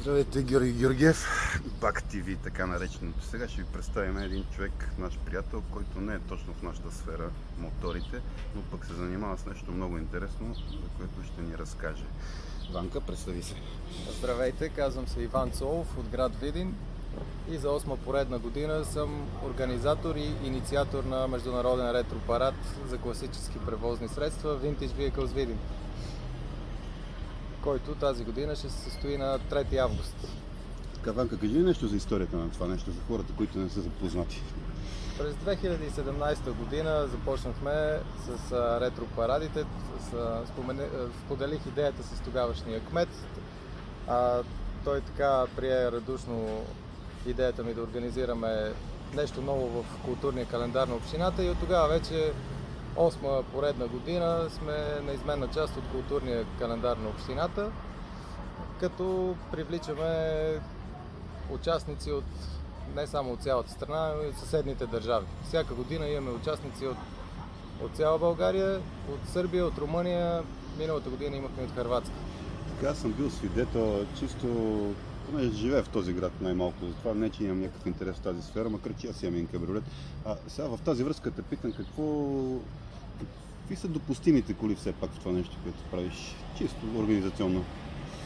Здравейте, Георги Георгиев, Бак ТВ, така нареченото. Сега ще ви представим един човек, наш приятел, който не е точно в нашата сфера, моторите, но пък се занимава с нещо много интересно, за което ще ни разкаже. Ванка, представи се. Здравейте, казвам се Иван Цолов от град Видин и за 8-ма поредна година съм организатор и инициатор на международен ретропарад за класически превозни средства Vintage Vehicles Видин, който тази година ще се състои на 3 август. Така, Ванка, кажи нещо за историята на това нещо, за хората, които не са запознати. През 2017 година започнахме с ретропарадите. Споделих идеята с тогавашния кмет. Той така прие радушно идеята ми да организираме нещо ново в културния календар на общината и от тогава вече 8-ма поредна година сме неизменна част от културния календар на общината, като привличаме участници не само от цялата страна, но и от съседните държави. Всяка година имаме участници от цяла България, от Сърбия, от Румъния, миналата година имахме от Хърватска. Така, аз съм бил свидетел, чисто понеже живея в този град най-малко, затова не че имам някакъв интерес в тази сфера, макар че аз имам един кабриолет. Сега в тази връзка те питам какви са допустимите коли все пак в това нещо, което правиш, чисто организационно?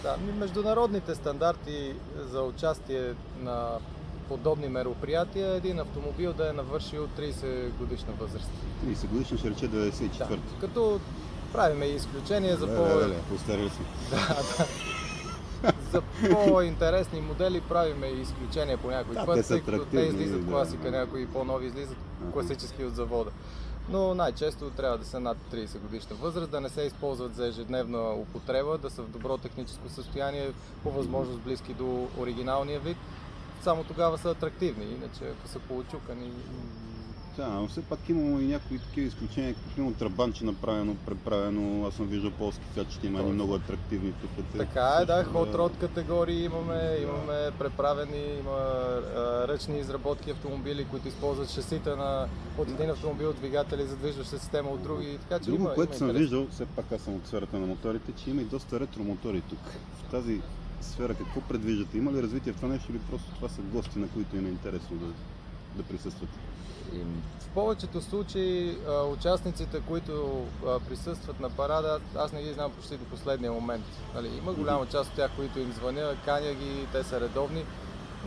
Да, международните стандарти за участие на подобни мероприятия, един автомобил да е навършил 30 годишна възраст. 30 годишна ще рече 94. Да, като правиме изключение за Постарели сме. За по-интересни модели правиме изключение по някой път, тъй като те излизат класика, някои по-нови излизат класически от завода. Но най-често трябва да са над 30 годишна възраст, да не се използват за ежедневна употреба, да са в добро техническо състояние, по възможност близки до оригиналния вид. Само тогава са атрактивни, иначе ако са получукани. Да, но все пак имamo и някои такива изключения, като примерно трабанче направено, преправено. Аз съм виждал полски фиатчета, има и много атрактивни тук. Така е, да, hot rod категории имаме преправени, има ръчни изработки автомобили, които използват шасита от един автомобил, двигатели, задвижваща система от други. Така, че друго, което съм виждал, все пак аз съм от сферата на моторите, че има и доста ретромотори тук. В тази сфера какво предвиждате? Има ли развитие в това нещо или просто това са гости, на които им е интересно да присъстват? В повечето случаи участниците, които присъстват на парада, аз не ги знам почти до последния момент. Има голяма част от тях, които им звъня, каня ги, те са редовни,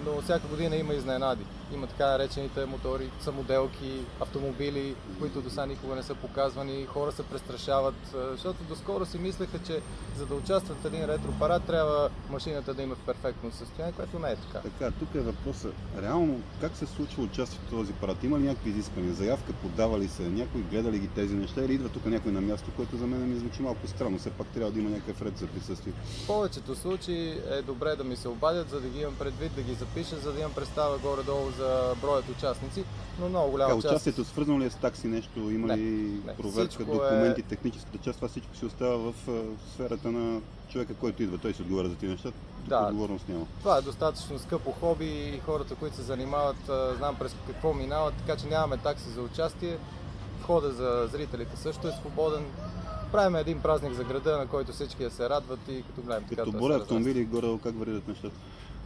но всяка година има изненади. Има така наречените мотори, самоделки, автомобили, които до сега никога не са показвани, хора се престрашават, защото доскоро си мислеха, че за да участват в един ретропарад трябва машината да има в перфектно състояние, което не е така. Така, тук е въпросът. Реално, как се случва участието в този парад? Има ли някакви изисквания? Заявка подава ли се? Някой гледа ли ги тези неща или идва тук някой на място, което за мен ми звучи малко странно. Все пак трябва да има някакъв ред за присъствие. В повечето случаи е добре да ми се обадят, за да ги имам предвид, да ги запиша, за да имам представа горе-долу за броят участници, но много голяма част... Участието свързано ли е с такси нещо? Има ли проверка, документи, техническата част? Това всичко си остава в сферата на човека, който идва. Той се отговаря за тези неща. Тук отговорност няма. Това е достатъчно скъпо хоби и хората, които се занимават, знам през какво минават, така че нямаме такси за участие. Входа за зрителите също е свободен. Правим един празник за града, на който всички се радват и като гледам така. Като броя автомобили горе, как варират нещата?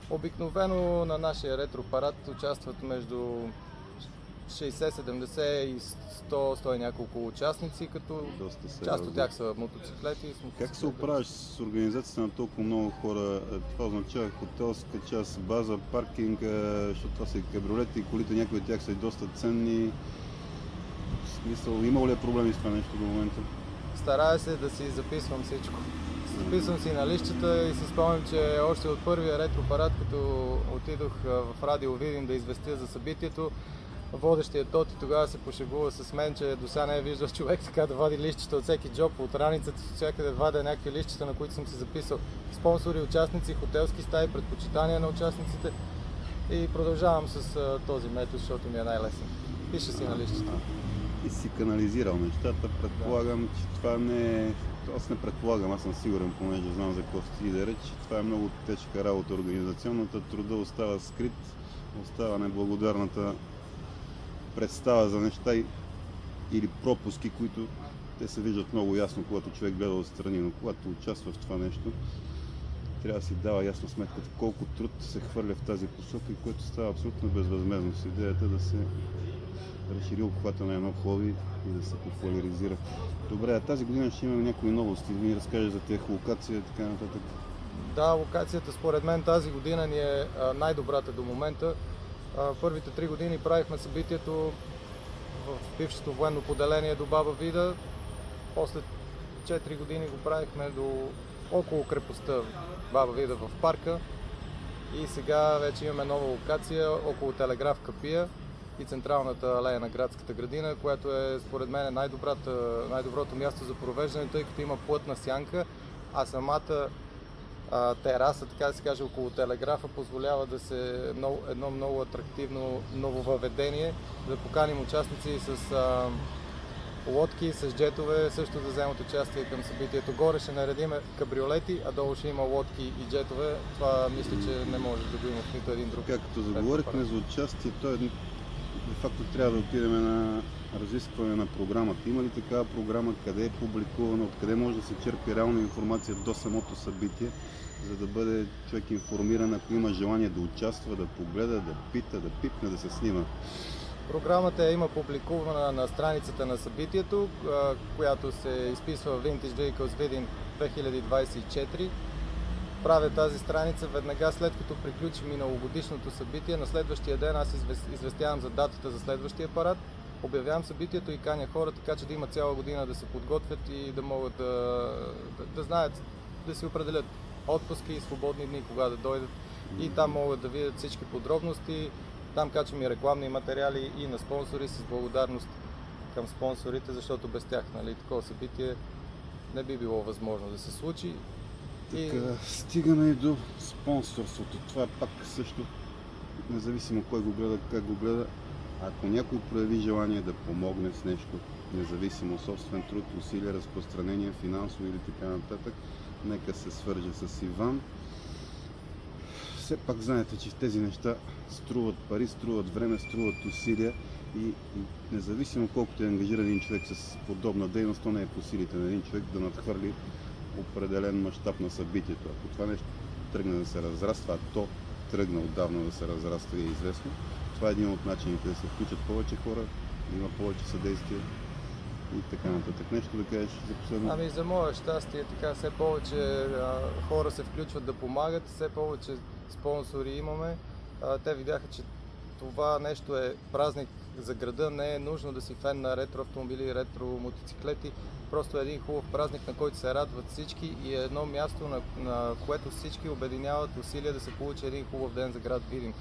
Обикновено на нашия ретропарад участват между 60-70 и 100 и няколко участници, като част от тях са мотоциклети. Как се оправяш с организацията на толкова много хора? Това означава хотелска част, база, паркинг, защото това са и кабриолети, и колите, някои от тях са и доста ценни. В смисъл, имало ли е проблеми с това нещо до момента? Старая се да си записвам всичко. Записвам си на листчета и си спомням, че още от първия ретропарад, като отидох в Радио Видин да известя за събитието, водещият Тоти тогава се пошегува с мен, че до сега не е виждал човек така да вади листчета от всеки джоб, от раницата, всякъде вадя някакви листчета, на които съм си записал спонсори, участници, хотелски стаи, предпочитания на участниците и продължавам с този метод, защото ми е най-лесен. Пиша си на листчета. И си канализирал нещата, предполагам, че това не е... Аз не предполагам, аз съм сигурен, понеже знам за какво стига да реч. Това е много тежка работа организационната, труда остава скрит, остава неблагодарната представа за неща или пропуски, които те се виждат много ясно, когато човек гледа отстрани, но когато участва в това нещо, трябва да си дава ясно сметката колко труд се хвърля в тази посока и което става абсолютно безвъзмездно с идеята да се разшири обхвата на едно хобби и да се популяризира. Добре, а тази година ще имаме някои новости, да ни разкажеш за тех локация и така нататък. Да, локацията според мен тази година ни е най-добрата до момента. Първите 3 години правихме събитието в бившето военно поделение до Баба Вида. После 4 години го правихме до около крепостта Баба Вида в парка. И сега вече имаме нова локация около Телеграф Капия и централната алея на градската градина, която е според мен най-доброто място за провеждане, тъй като има плътна сянка, а самата тераса, така да се каже, около Телеграфа позволява да се едно много атрактивно нововъведение, да поканим участници с лодки, с джетове, също да вземат участие към събитието. Горе ще наредим кабриолети, а долу ще има лодки и джетове. Това мисля, че не може да го има в нито един друг. Както заговорихме за участие, де факто трябва да отидем на разискване на програмата. Има ли такава програма, къде е публикувана, откъде може да се черпи реална информация до самото събитие, за да бъде човек информиран, ако има желание да участва, да погледа, да пита, да пипне, да се снима? Програмата има публикувана на страницата на събитието, която се изписва в Vintage Vehicles Видин 2024. Правя тази страница веднага след като приключи миналогодишното събитие. На следващия ден аз известявам за датата за следващия парад, обявявам събитието и каня хора, така че да има цяла година да се подготвят и да могат да знаят, да си определят отпуски и свободни дни, кога да дойдат. И там могат да видят всички подробности. Там качвам и рекламни материали и на спонсори с благодарност към спонсорите, защото без тях, такова събитие не би било възможно да се случи. Така, стигаме и до спонсорството. Това е пак също, независимо кой го гледа, как го гледа. Ако някой прояви желание да помогне с нещо, независимо собствен труд, усилия, разпространение, финансово или така нататък, нека се свърже с Иван. Все пак знаете, че тези неща струват пари, струват време, струват усилия и независимо колкото е ангажиран един човек с подобна дейност, то не е по силите на един човек да надхвърли определен мащаб на събитието. Ако това нещо тръгне да се разраства, а то тръгна отдавна да се разраства и е известно, това е един от начините да се включат повече хора, да има повече съдействие и така нататък. Нещо да кажеш за последно? Ами за мое щастие, така все повече хора се включват да помагат, все повече спонсори имаме. Те видяха, че това нещо е празник за града, не е нужно да си фен на ретро автомобили и ретро мотоциклети. Просто е един хубав празник, на който се радват всички и е едно място, на което всички обединяват усилия да се получи един хубав ден за град Видин.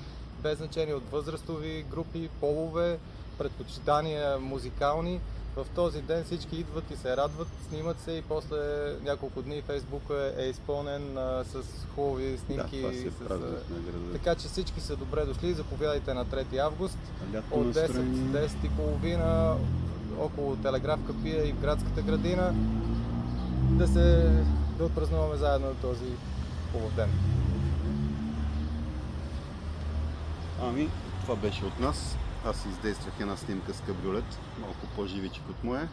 Без значение от възрастови групи, полове, предпочитания музикални. В този ден всички идват и се радват, снимат се и после няколко дни Фейсбук е изпълнен с хубави снимки. Да, това си е празник на града. Така че всички са добре дошли. Заповядайте на 3 август от 10-10:30 около Телеграф Капия и в градската градина да отпразнуваме заедно този хубав ден. Ами, това беше от нас. Аз издействах една снимка с кабриолет, малко по-живичък от моя.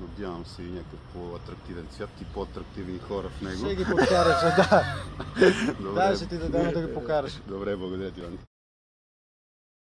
Надявам се и някакъв по-атрактивен цвят и по-атрактивни хора в него. Ще ги подкараш, да. Добре. Да, ще ти дадем да ги покараш. Добре, благодаря ти, Иван.